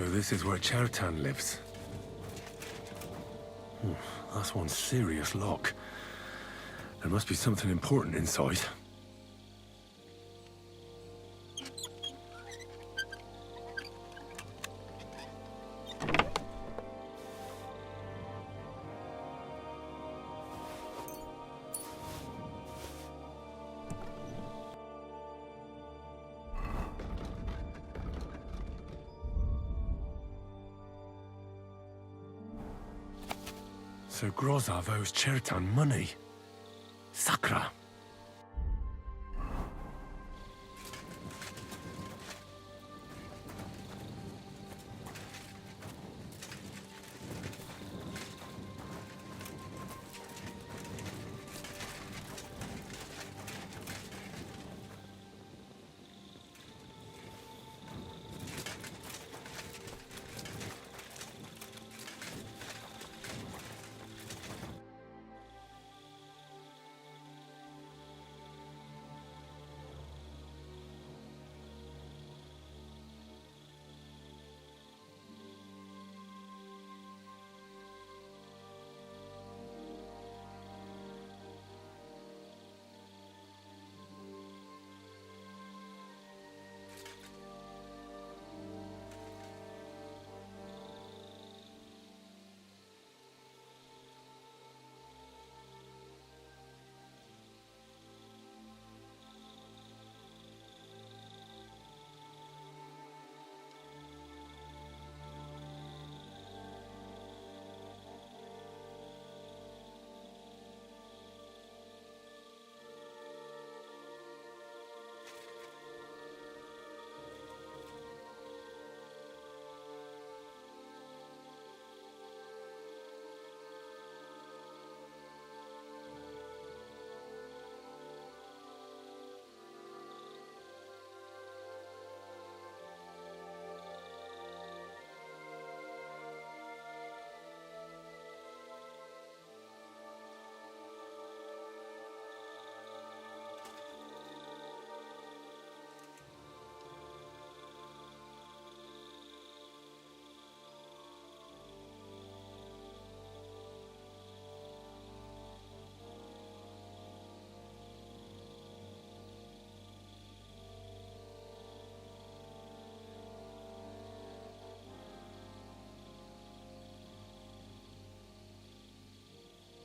So this is where Chertan lives. That's one serious lock. There must be something important inside. So Grozav owes Chertan money. Sakra.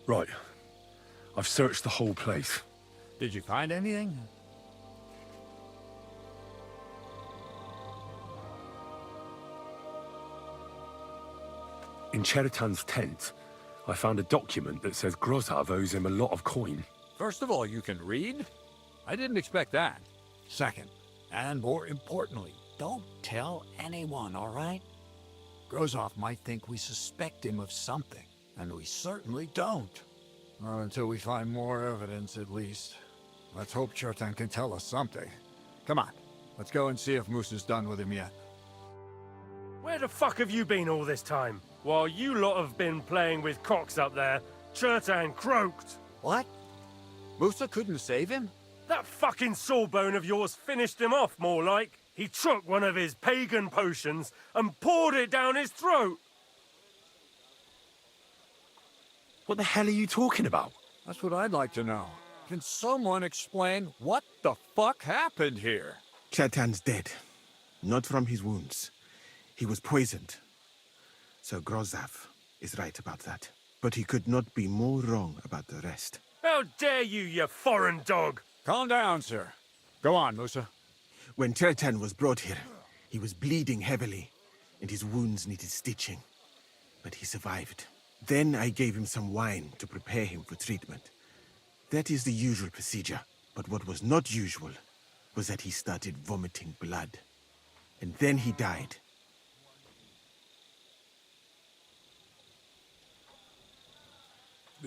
Right. I've searched the whole place. Did you find anything? In Cheritan's tent, I found a document that says Grozav owes him a lot of coin. First of all, you can read? I didn't expect that. Second, and more importantly, don't tell anyone, all right? Grozov might think we suspect him of something, and we certainly don't. Well, until we find more evidence, at least. Let's hope Chertan can tell us something. Come on, let's go and see if Moose is done with him yet. Where the fuck have you been all this time? While you lot have been playing with cocks up there, Chertan croaked. What? Musa couldn't save him? That fucking sawbone of yours finished him off, more like. He took one of his pagan potions and poured it down his throat. What the hell are you talking about? That's what I'd like to know. Can someone explain what the fuck happened here? Chertan's dead. Not from his wounds. He was poisoned. So Grozav is right about that. But he could not be more wrong about the rest. How dare you, you foreign dog! Calm down, sir. Go on, Musa. When Chertan was brought here, he was bleeding heavily, and his wounds needed stitching. But he survived. Then I gave him some wine to prepare him for treatment. That is the usual procedure. But what was not usual was that he started vomiting blood. And then he died.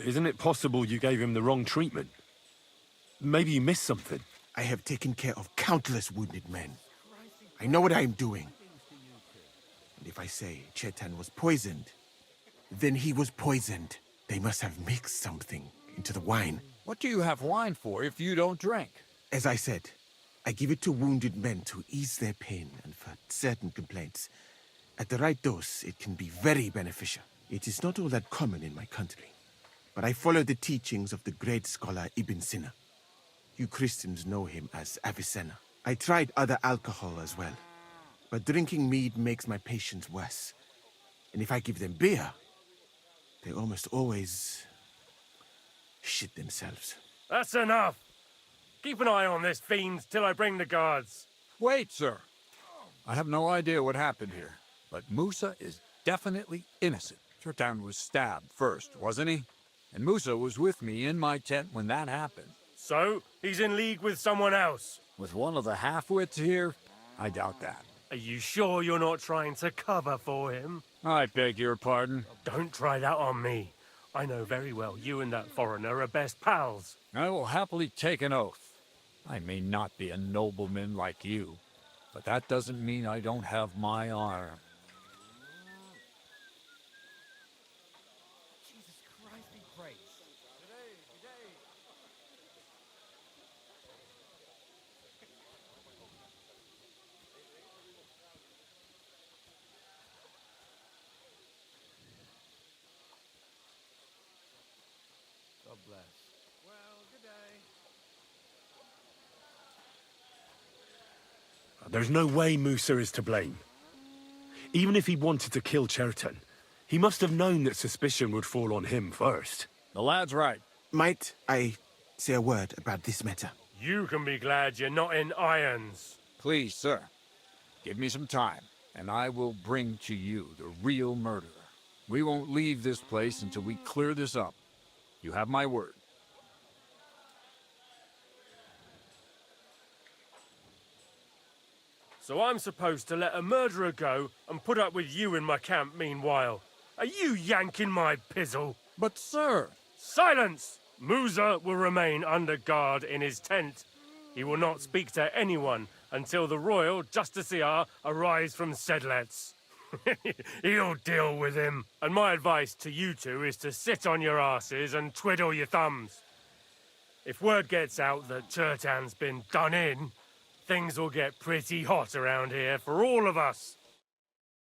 Isn't it possible you gave him the wrong treatment? Maybe you missed something. I have taken care of countless wounded men. I know what I am doing. And if I say Chertan was poisoned, then he was poisoned. They must have mixed something into the wine. What do you have wine for if you don't drink? As I said, I give it to wounded men to ease their pain and for certain complaints. At the right dose, it can be very beneficial. It is not all that common in my country, but I follow the teachings of the great scholar Ibn Sina. You Christians know him as Avicenna. I tried other alcohol as well, but drinking mead makes my patients worse. And if I give them beer, they almost always shit themselves. That's enough. Keep an eye on this fiend till I bring the guards. Wait, sir. I have no idea what happened here, but Musa is definitely innocent. Chertan was stabbed first, wasn't he? And Musa was with me in my tent when that happened. So, he's in league with someone else. With one of the half-wits here? I doubt that. Are you sure you're not trying to cover for him? I beg your pardon. Don't try that on me. I know very well you and that foreigner are best pals. I will happily take an oath. I may not be a nobleman like you, but that doesn't mean I don't have my honor. Jesus Christ be praised. God bless. Well, good day. There's no way Musa is to blame. Even if he wanted to kill Chertan, he must have known that suspicion would fall on him first. The lad's right. Might I say a word about this matter? You can be glad you're not in irons. Please, sir, give me some time, and I will bring to you the real murderer. We won't leave this place until we clear this up. You have my word. So I'm supposed to let a murderer go and put up with you in my camp meanwhile. Are you yanking my pizzle? But, sir... Silence! Musa will remain under guard in his tent. He will not speak to anyone until the royal justiciar arrives from Sedlets. He'll deal with him. And my advice to you two is to sit on your asses and twiddle your thumbs. If word gets out that Chertan's been done in, things will get pretty hot around here for all of us.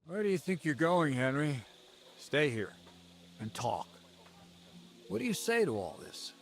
Where do you think you're going, Henry? Stay here and talk. What do you say to all this?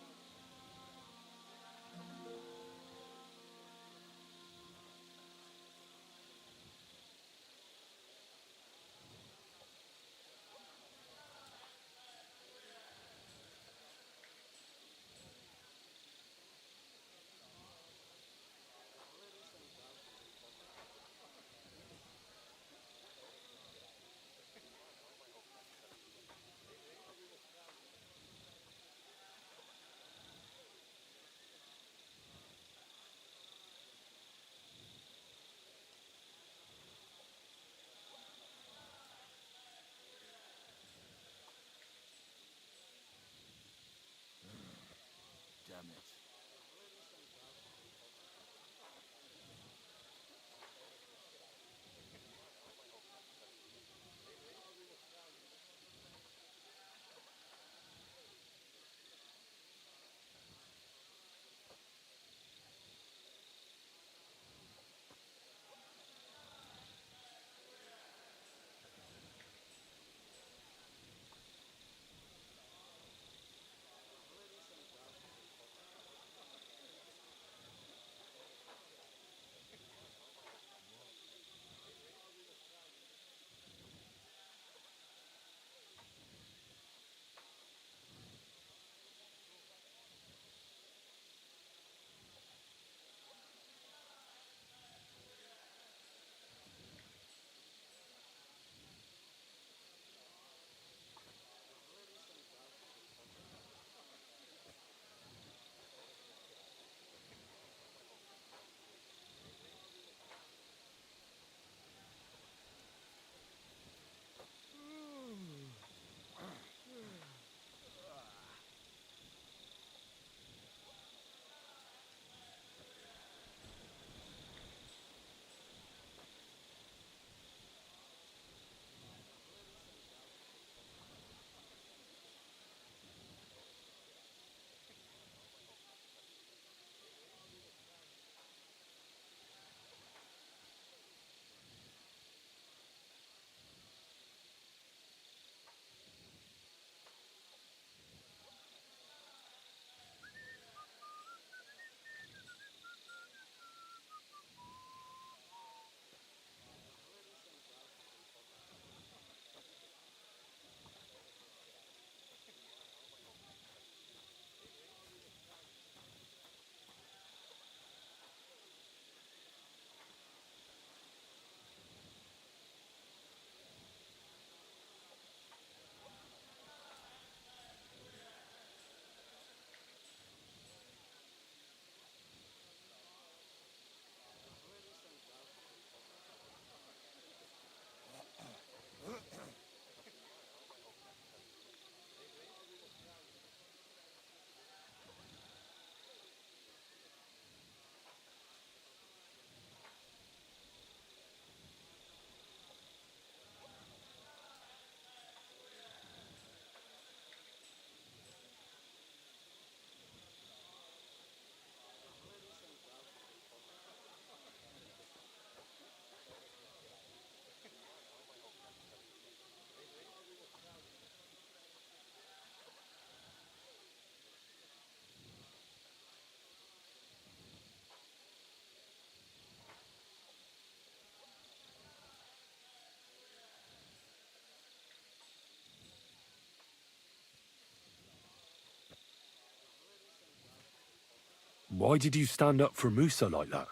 Why did you stand up for Musa like that?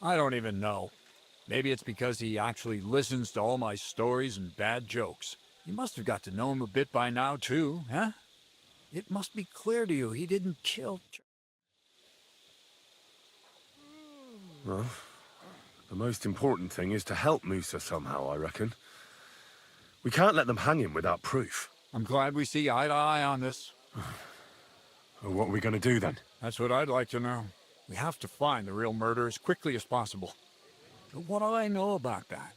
I don't even know. Maybe it's because he actually listens to all my stories and bad jokes. You must have got to know him a bit by now, too, huh? It must be clear to you he didn't kill... Well, the most important thing is to help Musa somehow, I reckon. We can't let them hang him without proof. I'm glad we see eye to eye on this. Well, what are we going to do then? That's what I'd like to know. We have to find the real murderer as quickly as possible. But what do I know about that?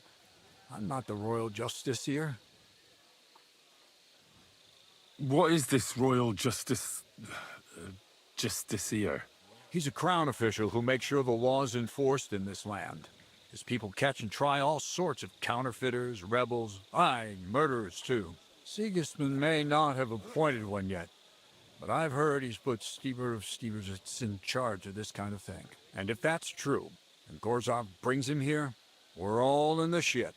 I'm not the royal justiciar. What is this royal justiciar? He's a crown official who makes sure the law is enforced in this land. His people catch and try all sorts of counterfeiters, rebels, aye, murderers too. Sigismund may not have appointed one yet, but I've heard he's put Stever of Steversits in charge of this kind of thing. And if that's true, and Gorzov brings him here, we're all in the shit.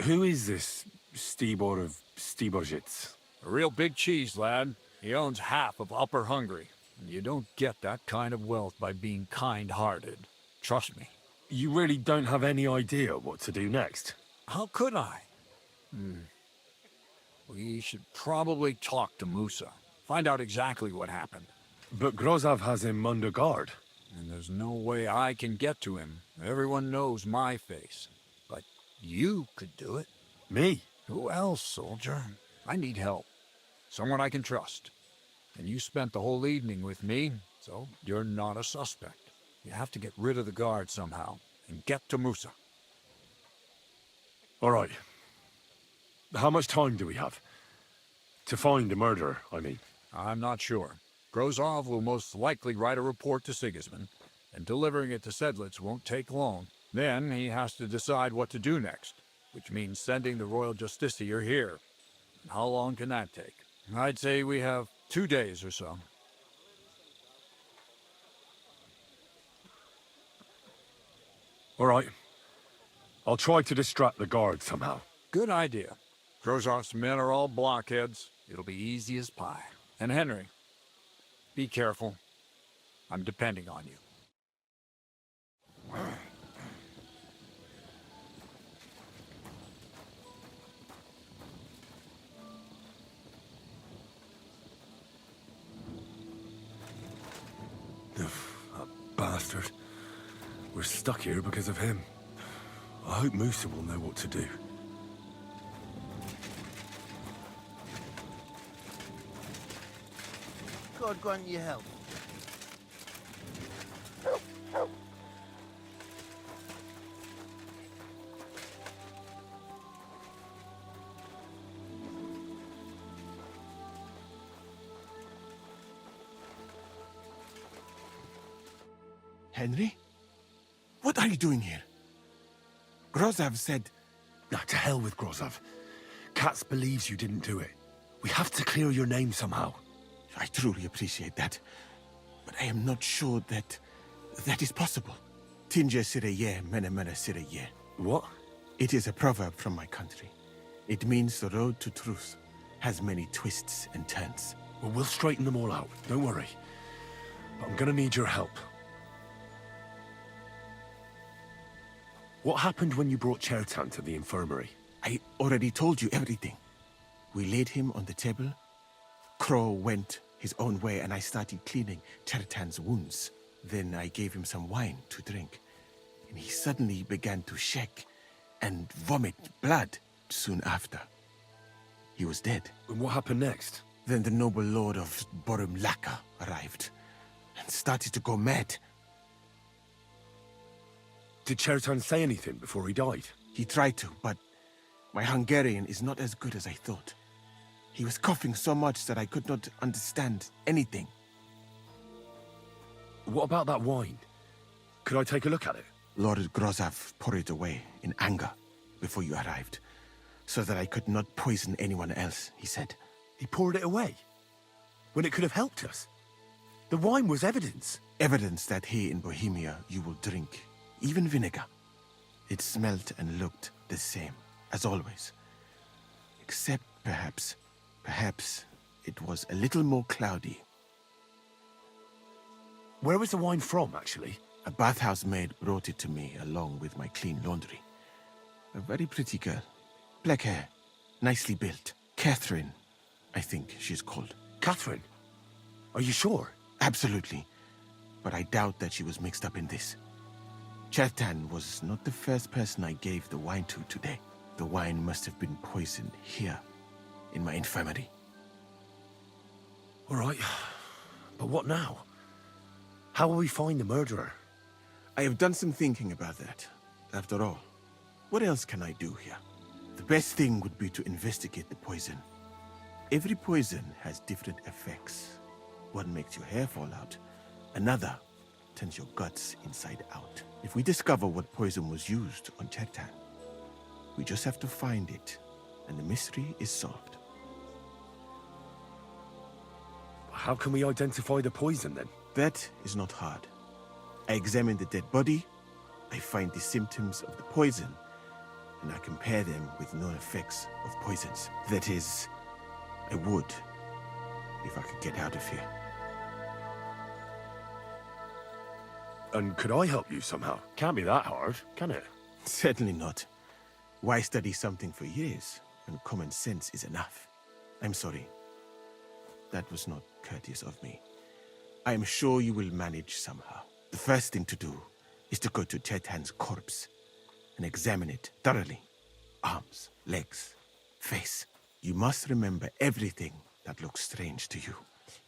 Who is this Stibor of Stibozhits? A real big cheese, lad. He owns half of Upper Hungary, and you don't get that kind of wealth by being kind-hearted. Trust me. You really don't have any idea what to do next? How could I? We should probably talk to Musa. Find out exactly what happened. But Grozov has him under guard. And there's no way I can get to him. Everyone knows my face. But you could do it. Me? Who else, soldier? I need help. Someone I can trust. And you spent the whole evening with me, so you're not a suspect. You have to get rid of the guard somehow, and get to Musa. All right. How much time do we have? To find the murderer, I mean. I'm not sure. Grozov will most likely write a report to Sigismund, and delivering it to Sedlitz won't take long. Then he has to decide what to do next, which means sending the royal justiciar here. How long can that take? I'd say we have 2 days or so. All right. I'll try to distract the guard somehow. Good idea. Grozov's men are all blockheads. It'll be easy as pie. And Henry, be careful. I'm depending on you. That bastard. We're stuck here because of him. I hope Musa will know what to do. God grant you help. Henry? What are you doing here? Grozov said... Now, to hell with Grozov. Katz believes you didn't do it. We have to clear your name somehow. I truly appreciate that. But I am not sure that is possible. Tinja sireye, mene mene sireye. What? It is a proverb from my country. It means the road to truth has many twists and turns. Well, we'll straighten them all out. Don't worry. But I'm gonna need your help. What happened when you brought Chertan to the infirmary? I already told you everything. We laid him on the table. Crow went his own way and I started cleaning Chertan's wounds. Then I gave him some wine to drink. And he suddenly began to shake and vomit blood soon after. He was dead. And what happened next? Then the noble lord of Borumlaka arrived and started to go mad. Did Chertan say anything before he died? He tried to, but my Hungarian is not as good as I thought. He was coughing so much that I could not understand anything. What about that wine? Could I take a look at it? Lord Grozov poured it away in anger before you arrived, so that I could not poison anyone else, he said. He poured it away? When it could have helped us? The wine was evidence. Evidence that here in Bohemia you will drink, even vinegar. It smelt and looked the same, as always. Except perhaps it was a little more cloudy. Where was the wine from, actually? A bathhouse maid brought it to me along with my clean laundry. A very pretty girl. Black hair, nicely built. Catherine, I think she's called. Catherine? Are you sure? Absolutely. But I doubt that she was mixed up in this. Chertan was not the first person I gave the wine to today. The wine must have been poisoned here, in my infirmary. All right. But what now? How will we find the murderer? I have done some thinking about that. After all, what else can I do here? The best thing would be to investigate the poison. Every poison has different effects. One makes your hair fall out. Another turns your guts inside out. If we discover what poison was used on Chertan, we just have to find it, and the mystery is solved. How can we identify the poison, then? That is not hard. I examine the dead body, I find the symptoms of the poison, and I compare them with known effects of poisons. That is, I would, if I could get out of here. And could I help you somehow? Can't be that hard, can it? Certainly not. Why study something for years when common sense is enough? I'm sorry. That was not courteous of me. I am sure you will manage somehow. The first thing to do is to go to Chertan's corpse and examine it thoroughly. Arms, legs, face. You must remember everything that looks strange to you.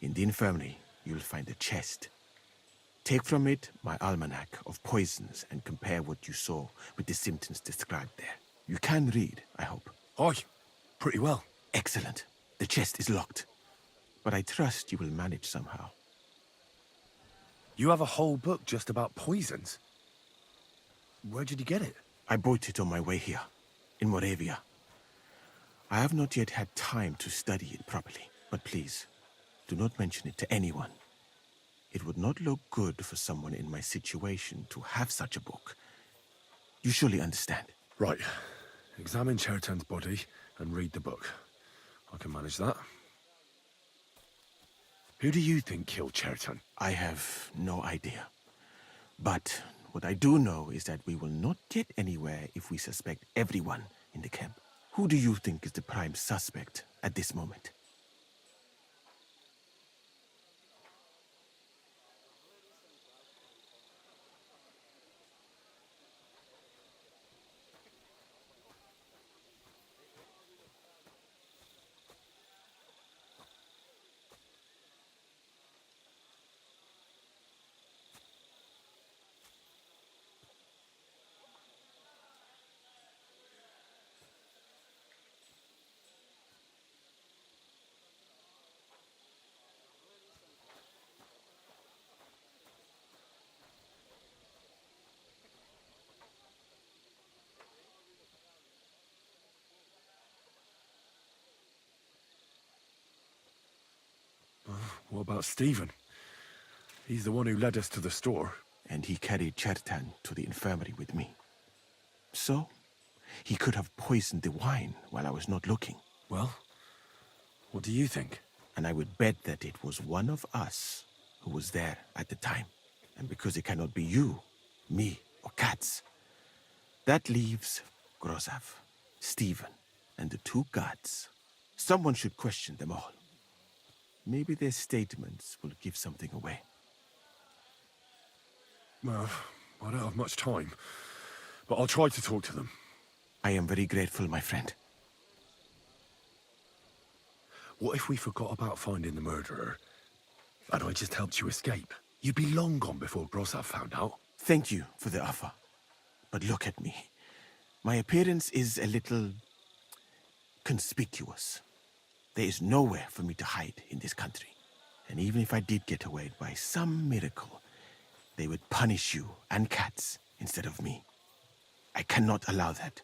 In the infirmary, you'll find a chest. Take from it my almanac of poisons and compare what you saw with the symptoms described there. You can read, I hope. Aye, pretty well. Excellent. The chest is locked. But I trust you will manage somehow. You have a whole book just about poisons? Where did you get it? I bought it on my way here, in Moravia. I have not yet had time to study it properly, but please, do not mention it to anyone. It would not look good for someone in my situation to have such a book. You surely understand. Right. Examine Chertan's body and read the book. I can manage that. Who do you think killed Chertan? I have no idea. But what I do know is that we will not get anywhere if we suspect everyone in the camp. Who do you think is the prime suspect at this moment? What about Stephen? He's the one who led us to the store. And he carried Chertan to the infirmary with me. So, he could have poisoned the wine while I was not looking. Well, what do you think? And I would bet that it was one of us who was there at the time. And because it cannot be you, me, or Katz, that leaves Grozav, Stephen, and the two guards. Someone should question them all. Maybe their statements will give something away. Well, I don't have much time, but I'll try to talk to them. I am very grateful, my friend. What if we forgot about finding the murderer, and I just helped you escape? You'd be long gone before Grozav found out. Thank you for the offer. But look at me. My appearance is a little conspicuous. There is nowhere for me to hide in this country. And even if I did get away by some miracle, they would punish you and Katz instead of me. I cannot allow that.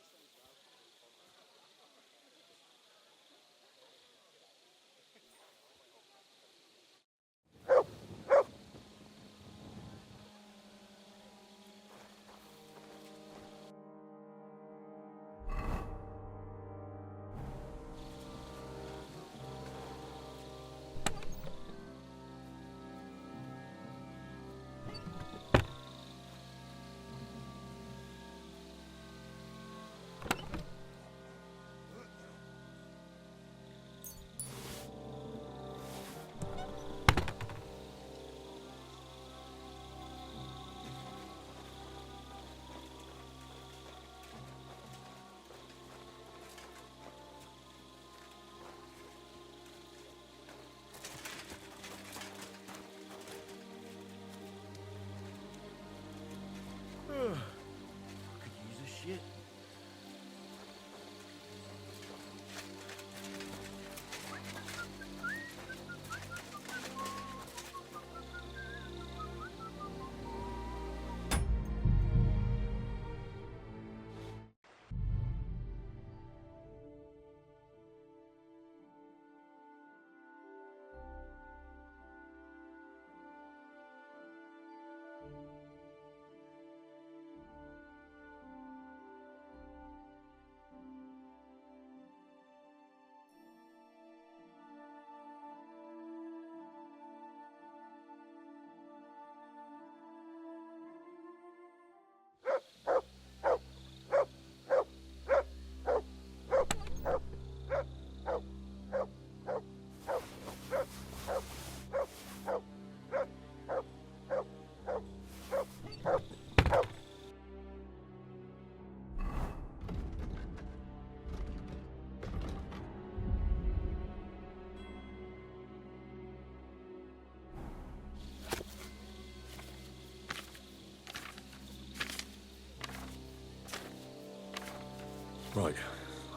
Right,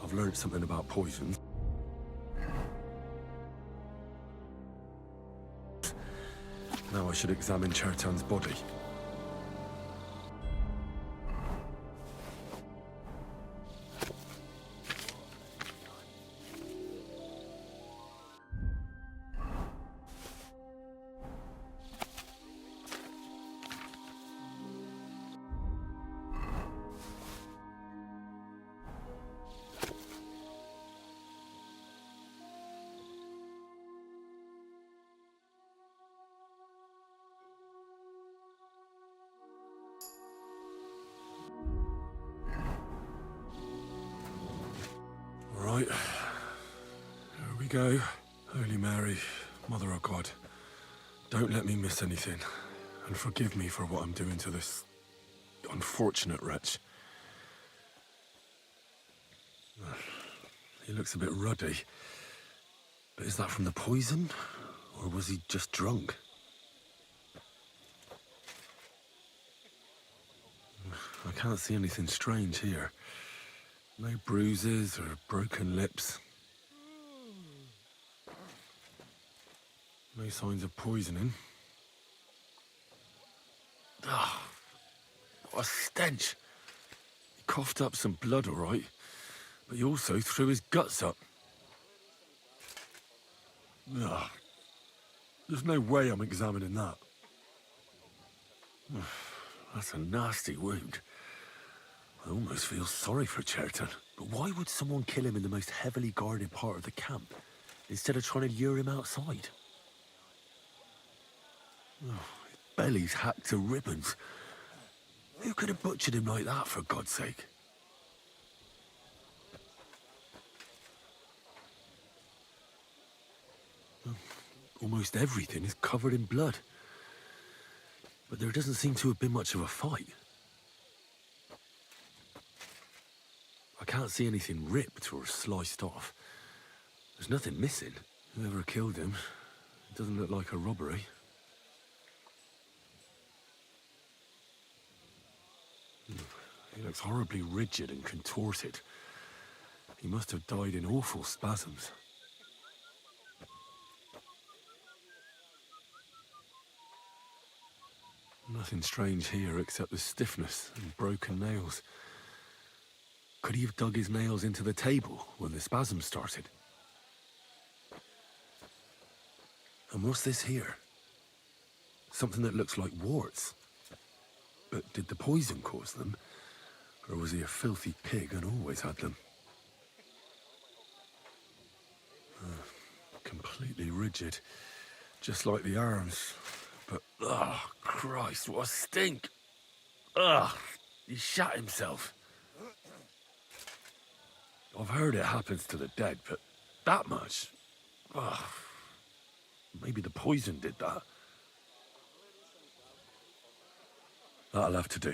I've learned something about poison. Now I should examine Chertan's body. Right, here we go. Holy Mary, Mother of God, don't let me miss anything, and forgive me for what I'm doing to this unfortunate wretch. He looks a bit ruddy, but is that from the poison, or was he just drunk? I can't see anything strange here. No bruises or broken lips. No signs of poisoning. Ah, what a stench. He coughed up some blood, all right, but he also threw his guts up. Ah, there's no way I'm examining that. That's a nasty wound. I almost feel sorry for Chertan. But why would someone kill him in the most heavily guarded part of the camp, instead of trying to lure him outside? Oh, his belly's hacked to ribbons. Who could have butchered him like that, for God's sake? Almost everything is covered in blood. But there doesn't seem to have been much of a fight. I can't see anything ripped or sliced off. There's nothing missing. Whoever killed him, it doesn't look like a robbery. He looks horribly rigid and contorted. He must have died in awful spasms. Nothing strange here except the stiffness and broken nails. Could he have dug his nails into the table when the spasms started? And what's this here? Something that looks like warts. But did the poison cause them? Or was he a filthy pig and always had them? Completely rigid. Just like the arms. But, oh, Christ, what a stink! Ugh, he shat himself. I've heard it happens to the dead, but that much? Ugh. Maybe the poison did that. That'll have to do.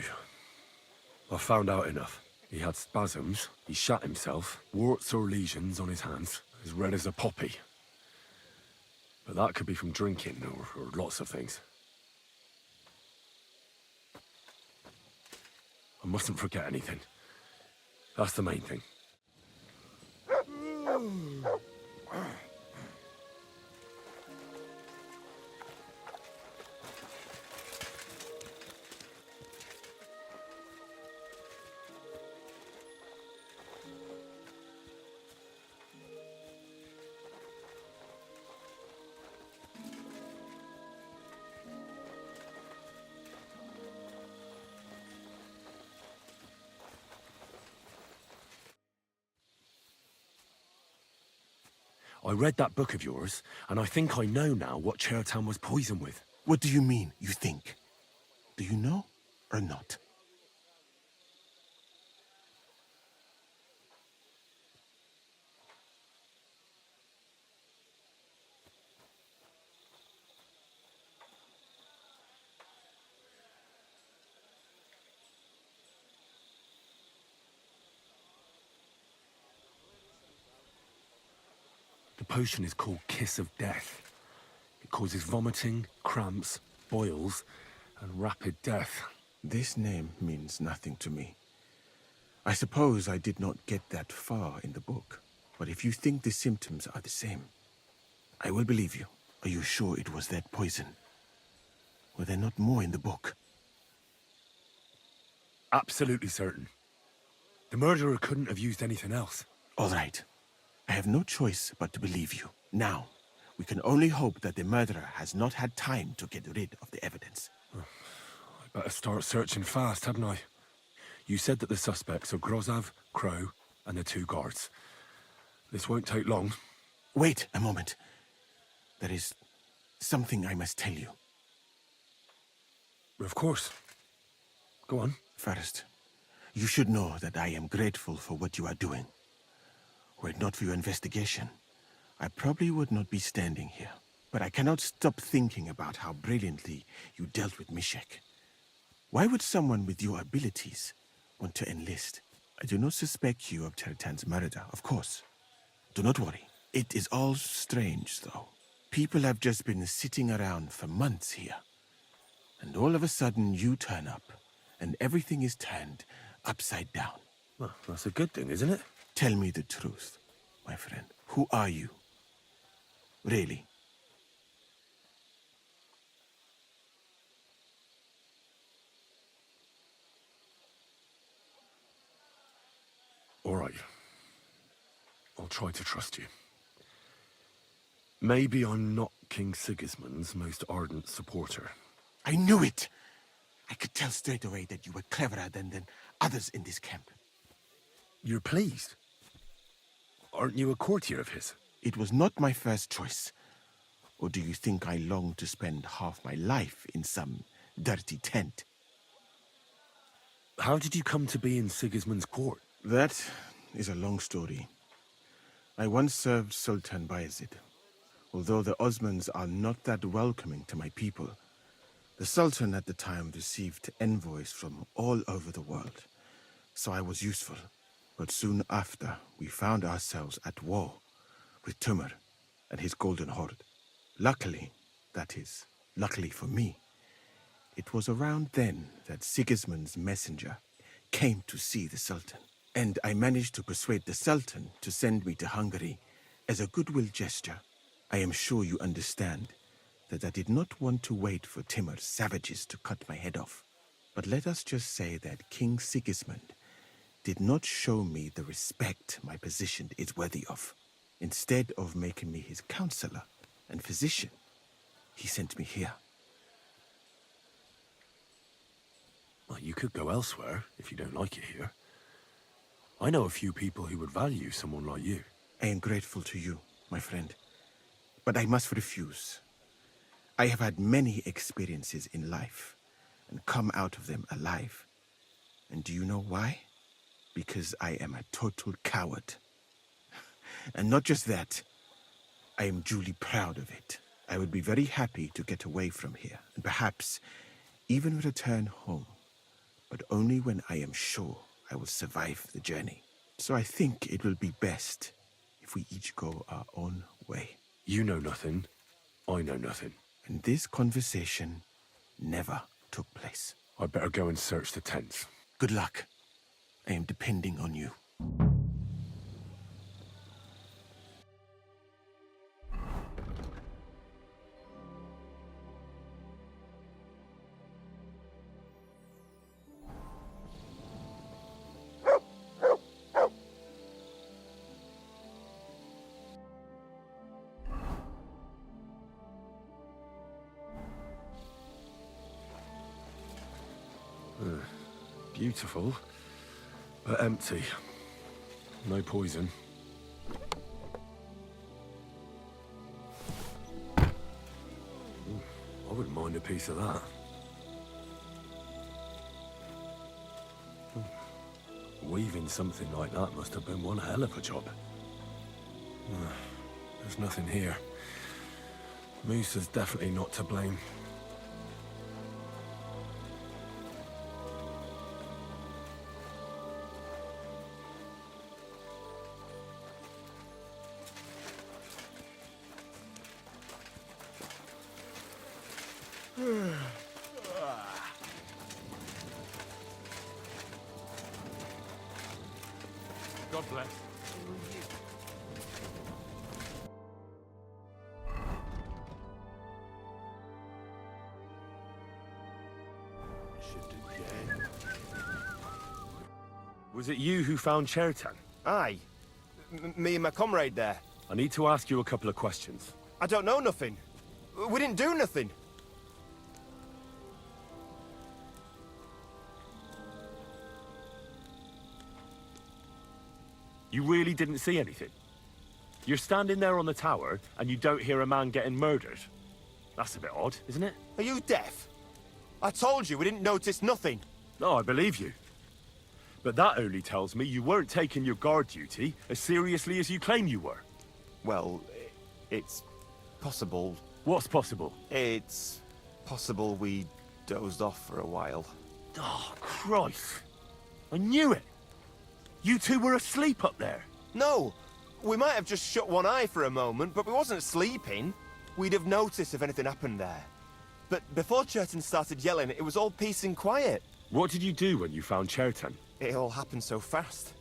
I've found out enough. He had spasms, he shat himself, warts or lesions on his hands, as red as a poppy. But that could be from drinking, or lots of things. I mustn't forget anything. That's the main thing. I read that book of yours, and I think I know now what Chertan was poisoned with. What do you mean, you think? Do you know or not? The potion is called Kiss of Death. It causes vomiting, cramps, boils, and rapid death. This name means nothing to me. I suppose I did not get that far in the book, but if you think the symptoms are the same, I will believe you. Are you sure it was that poison? Were there not more in the book? Absolutely certain. The murderer couldn't have used anything else. All right. I have no choice but to believe you. Now, we can only hope that the murderer has not had time to get rid of the evidence. I better start searching fast, hadn't I? You said that the suspects are Grozav, Crow, and the 2 guards. This won't take long. Wait a moment. There is something I must tell you. Of course. Go on. First, you should know that I am grateful for what you are doing. Were it not for your investigation, I probably would not be standing here. But I cannot stop thinking about how brilliantly you dealt with Mishek. Why would someone with your abilities want to enlist? I do not suspect you of Tertan's murder, of course. Do not worry. It is all strange, though. People have just been sitting around for months here. And all of a sudden you turn up, and everything is turned upside down. Well, that's a good thing, isn't it? Tell me the truth, my friend. Who are you? Really? All right. I'll try to trust you. Maybe I'm not King Sigismund's most ardent supporter. I knew it! I could tell straight away that you were cleverer than others in this camp. You're pleased? Aren't you a courtier of his? It was not my first choice. Or do you think I long to spend half my life in some dirty tent? How did you come to be in Sigismund's court? That is a long story. I once served Sultan Bayezid. Although the Osmans are not that welcoming to my people, the Sultan at the time received envoys from all over the world, so I was useful. But soon after, we found ourselves at war with Tumor and his Golden Horde. Luckily, that is, luckily for me, it was around then that Sigismund's messenger came to see the Sultan. And I managed to persuade the Sultan to send me to Hungary as a goodwill gesture. I am sure you understand that I did not want to wait for Timur's savages to cut my head off. But let us just say that King Sigismund did not show me the respect my position is worthy of. Instead of making me his counselor and physician, he sent me here. Well, you could go elsewhere if you don't like it here. I know a few people who would value someone like you. I am grateful to you, my friend. But I must refuse. I have had many experiences in life and come out of them alive. And do you know why? Because I am a total coward. And not just that, I am duly proud of it. I would be very happy to get away from here and perhaps even return home, but only when I am sure I will survive the journey. So I think it will be best if we each go our own way. You know nothing. I know nothing. And this conversation never took place. I'd better go and search the tents. Good luck. I am depending on you. Beautiful, but empty. No poison. I wouldn't mind a piece of that. Weaving something like that must have been one hell of a job. There's nothing here. Moose is definitely not to blame. God bless. Was it you who found Chertan? Aye. Me and my comrade there. I need to ask you a couple of questions. I don't know nothing. We didn't do nothing. You really didn't see anything? You're standing there on the tower, and you don't hear a man getting murdered? That's a bit odd, isn't it? Are you deaf? I told you we didn't notice nothing. No, I believe you. But that only tells me you weren't taking your guard duty as seriously as you claim you were. Well, it's possible. What's possible? It's possible we dozed off for a while. Oh, Christ. I knew it. You two were asleep up there. No, we might have just shut one eye for a moment, but we wasn't sleeping. We'd have noticed if anything happened there. But before Chertan started yelling, it was all peace and quiet. What did you do when you found Chertan? It all happened so fast.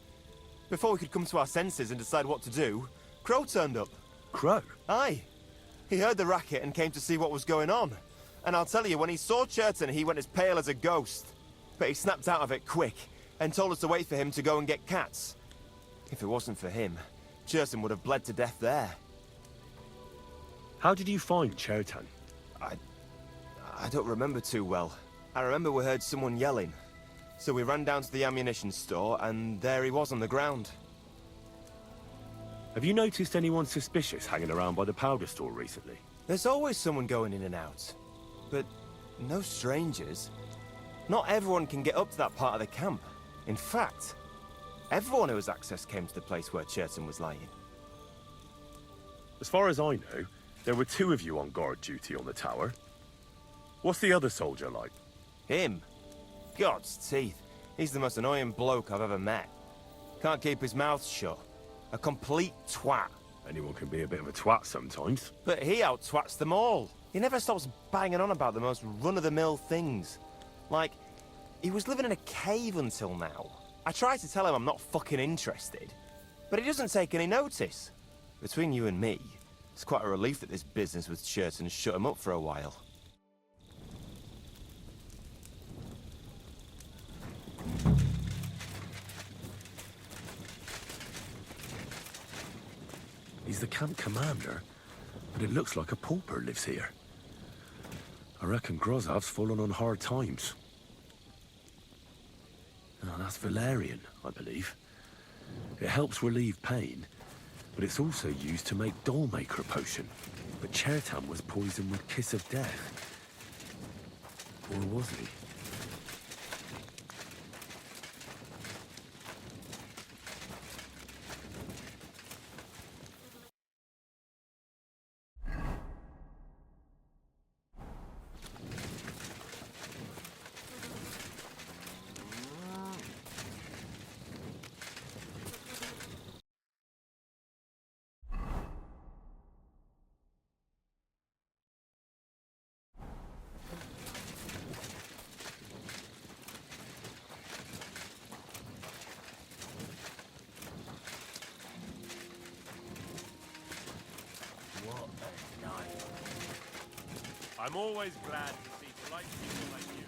Before we could come to our senses and decide what to do, Crow turned up. Crow? Aye. He heard the racket and came to see what was going on. And I'll tell you, when he saw Chertan, he went as pale as a ghost. But he snapped out of it quick and told us to wait for him to go and get cats. If it wasn't for him, Chertan would have bled to death there. How did you find Chertan? I don't remember too well. I remember we heard someone yelling. So we ran down to the ammunition store, and there he was on the ground. Have you noticed anyone suspicious hanging around by the powder store recently? There's always someone going in and out. But no strangers. Not everyone can get up to that part of the camp. In fact, everyone who has access came to the place where Chertan was lying. As far as I know, there were two of you on guard duty on the tower. What's the other soldier like? Him? God's teeth. He's the most annoying bloke I've ever met. Can't keep his mouth shut. A complete twat. Anyone can be a bit of a twat sometimes. But he out-twats them all. He never stops banging on about the most run-of-the-mill things. Like, he was living in a cave until now. I tried to tell him I'm not fucking interested, but he doesn't take any notice. Between you and me, it's quite a relief that this business with Chertan shut him up for a while. He's the camp commander, but it looks like a pauper lives here. I reckon Grozov's fallen on hard times. Oh, that's valerian, I believe. It helps relieve pain, but it's also used to make dollmaker potion. But Chertan was poisoned with kiss of death. Or was he? I'm always glad to see polite people like you.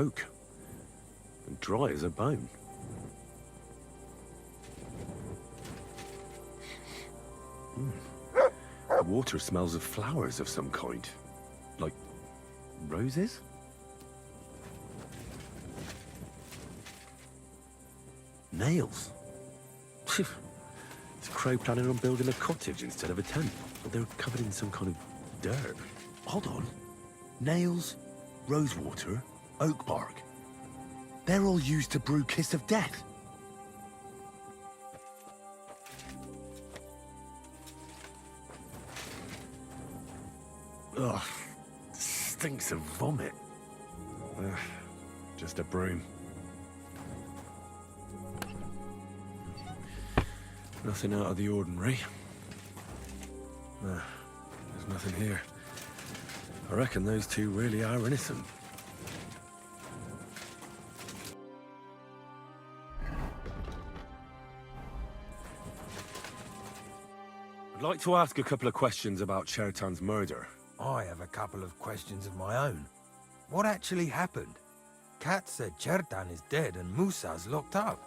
oak. And dry as a bone. The water smells of flowers of some kind. Like roses? Nails. It's Crow planning on building a cottage instead of a tent, but they're covered in some kind of dirt. Hold on. Nails, rosewater, oak bark. They're all used to brew Kiss of Death. Ugh. Stinks of vomit. Ugh. Just a broom. Nothing out of the ordinary. There's nothing here. I reckon those two really are innocent. I'd like to ask a couple of questions about Chertan's murder. I have a couple of questions of my own. What actually happened? Kat said Chertan is dead and Musa's locked up.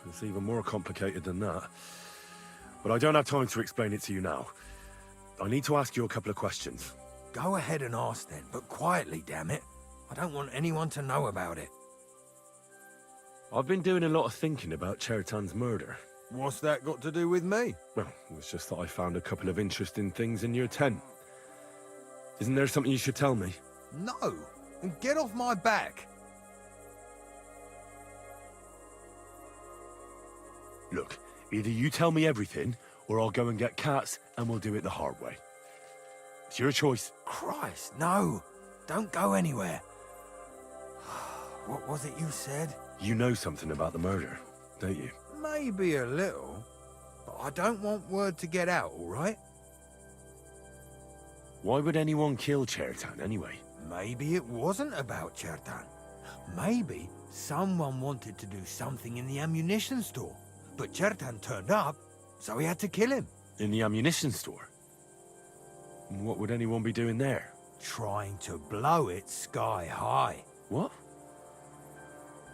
It's even more complicated than that. But I don't have time to explain it to you now. I need to ask you a couple of questions. Go ahead and ask then, but quietly, damn it. I don't want anyone to know about it. I've been doing a lot of thinking about Chertan's murder. What's that got to do with me? Well, it's just that I found a couple of interesting things in your tent. Isn't there something you should tell me? No, and get off my back. Look, either you tell me everything, or I'll go and get Cats, and we'll do it the hard way. It's your choice. Christ, no. Don't go anywhere. What was it you said? You know something about the murder, don't you? Maybe a little, but I don't want word to get out, all right? Why would anyone kill Chertan anyway? Maybe it wasn't about Chertan. Maybe someone wanted to do something in the ammunition store, but Chertan turned up, so he had to kill him. In the ammunition store? What would anyone be doing there? Trying to blow it sky high. What?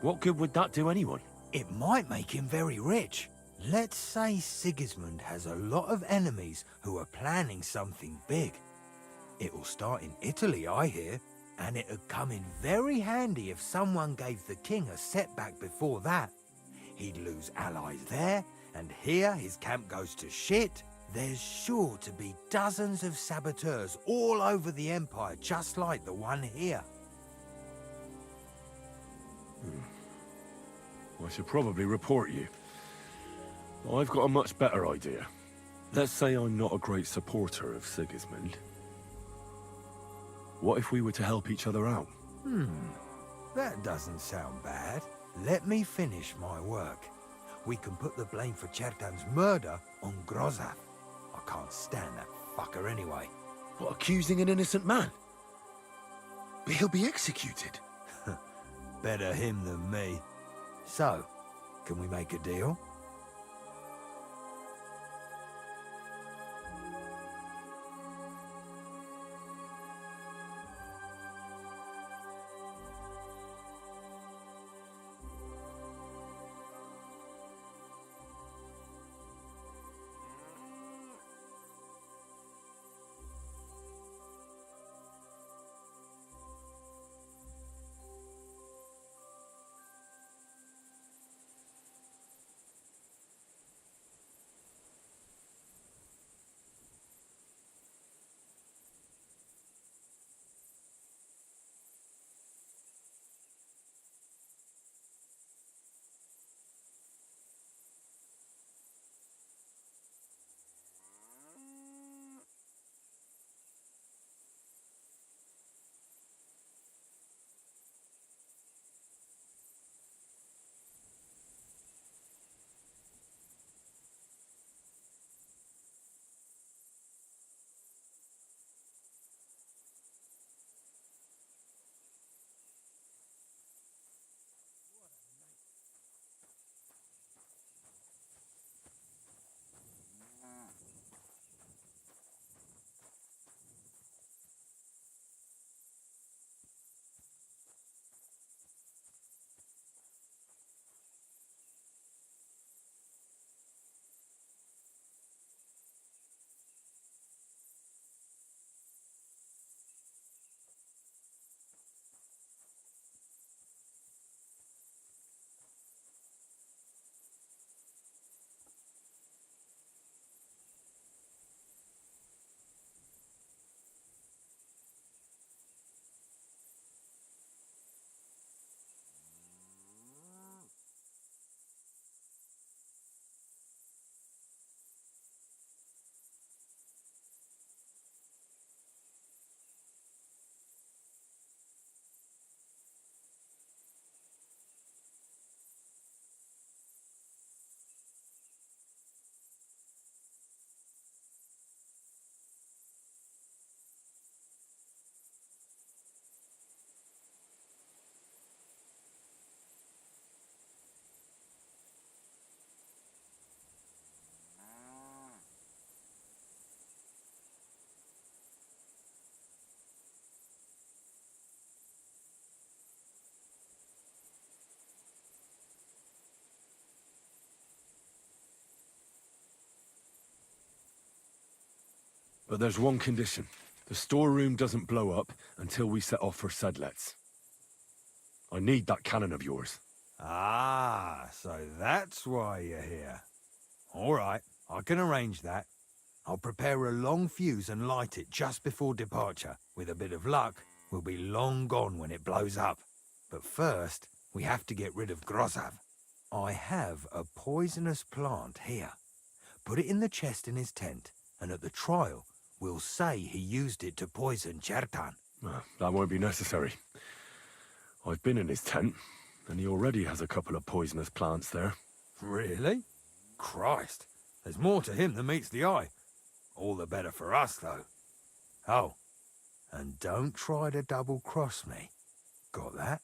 What good would that do anyone? It might make him very rich. Let's say Sigismund has a lot of enemies who are planning something big. It'll start in Italy, I hear, and it'd come in very handy if someone gave the king a setback before that. He'd lose allies there, and here his camp goes to shit. There's sure to be dozens of saboteurs all over the Empire, just like the one here. I should probably report you. I've got a much better idea. Let's say I'm not a great supporter of Sigismund. What if we were to help each other out? That doesn't sound bad. Let me finish my work. We can put the blame for Chertan's murder on Grozath. I can't stand that fucker anyway. What, accusing an innocent man? But he'll be executed. Better him than me. So, can we make a deal? But there's one condition. The storeroom doesn't blow up until we set off for Sedlets. I need that cannon of yours. Ah, so that's why you're here. All right, I can arrange that. I'll prepare a long fuse and light it just before departure. With a bit of luck, we'll be long gone when it blows up. But first, we have to get rid of Grozav. I have a poisonous plant here. Put it in the chest in his tent, and at the trial, we'll say he used it to poison Chertan. That won't be necessary. I've been in his tent, and he already has a couple of poisonous plants there. Really? Christ, there's more to him than meets the eye. All the better for us, though. Oh, and don't try to double-cross me. Got that?